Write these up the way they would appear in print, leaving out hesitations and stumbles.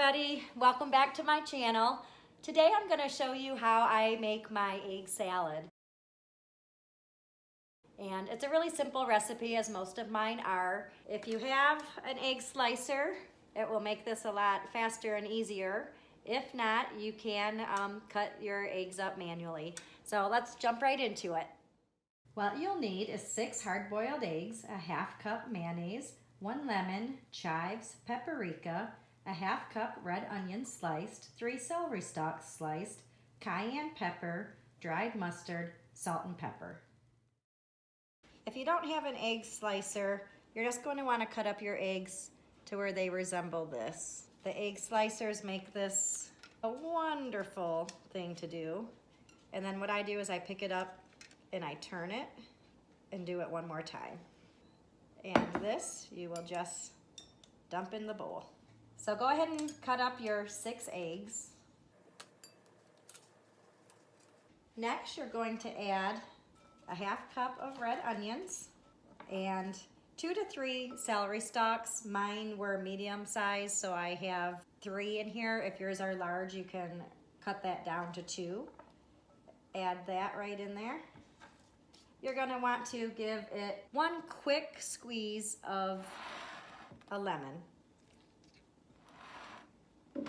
everybody, welcome back to my channel. Today I'm going to show you how I make my egg salad. And it's a really simple recipe, as most of mine are. If you have an egg slicer, it will make this a lot faster and easier. If not, you can cut your eggs up manually. So let's jump right into it. What you'll need is 6 hard-boiled eggs, a half cup mayonnaise, 1 lemon, chives, paprika, a half cup red onion sliced, 3 celery stalks sliced, cayenne pepper, dried mustard, salt and pepper. If you don't have an egg slicer, you're just going to want to cut up your eggs to where they resemble this. The egg slicers make this a wonderful thing to do. And then what I do is I pick it up and I turn it and do it one more time. And this you will just dump in the bowl. So go ahead and cut up your 6 eggs. Next, you're going to add a half cup of red onions and 2 to 3 celery stalks. Mine were medium size, so I have 3 in here. If yours are large, you can cut that down to 2. Add that right in there. You're going to want to give it 1 quick squeeze of a lemon.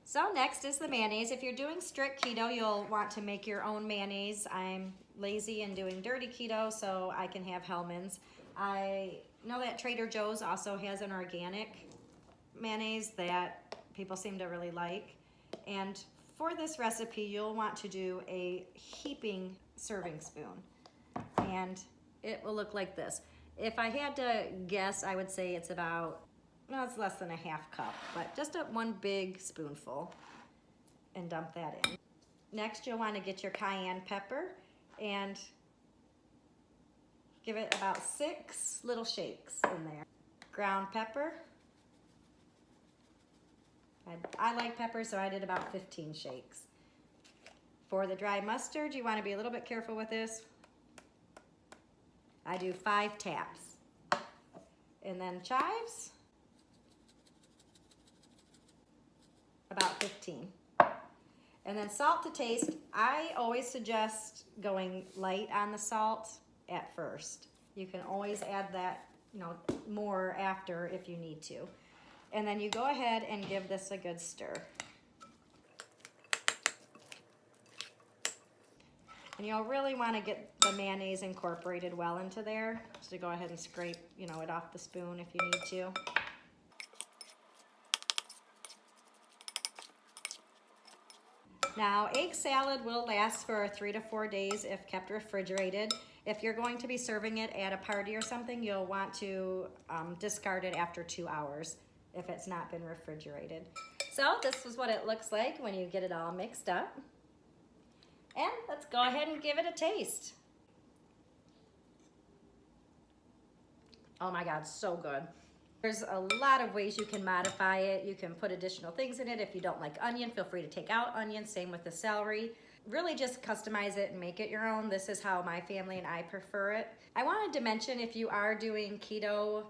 So next is the mayonnaise. If you're doing strict keto, you'll want to make your own mayonnaise. I'm lazy and doing dirty keto, so I can have Hellmann's. I know that Trader Joe's also has an organic mayonnaise that people seem to really like. And for this recipe, you'll want to do a heaping serving spoon. And it will look like this. If I had to guess, I would say it's about, no, it's less than a half cup, but just 1 big spoonful, and dump that in. Next, you'll want to get your cayenne pepper and give it about 6 little shakes in there. Ground pepper. I like pepper, so I did about 15 shakes. For the dry mustard, you want to be a little bit careful with this. I do 5 taps. And then chives, about 15. And then salt to taste. I always suggest going light on the salt at first. You can always add that, more after if you need to. And then you go ahead and give this a good stir. And you'll really want to get the mayonnaise incorporated well into there. So go ahead and scrape, it off the spoon if you need to. Now, egg salad will last for 3 to 4 days if kept refrigerated. If you're going to be serving it at a party or something, you'll want to discard it after 2 hours if it's not been refrigerated. So this is what it looks like when you get it all mixed up. And let's go ahead and give it a taste. Oh my God, so good. There's a lot of ways you can modify it. You can put additional things in it. If you don't like onion, feel free to take out onion. Same with the celery. Really just customize it and make it your own. This is how my family and I prefer it. I wanted to mention, if you are doing keto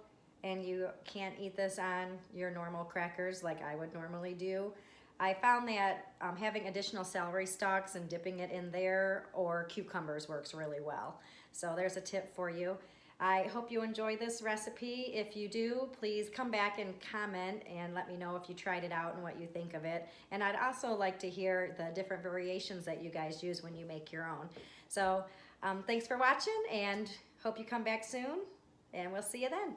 and you can't eat this on your normal crackers like I would normally do, I found that having additional celery stalks and dipping it in there, or cucumbers, works really well. So there's a tip for you. I hope you enjoy this recipe. If you do, please come back and comment and let me know if you tried it out and what you think of it. And I'd also like to hear the different variations that you guys use when you make your own. So thanks for watching, and hope you come back soon, and we'll see you then.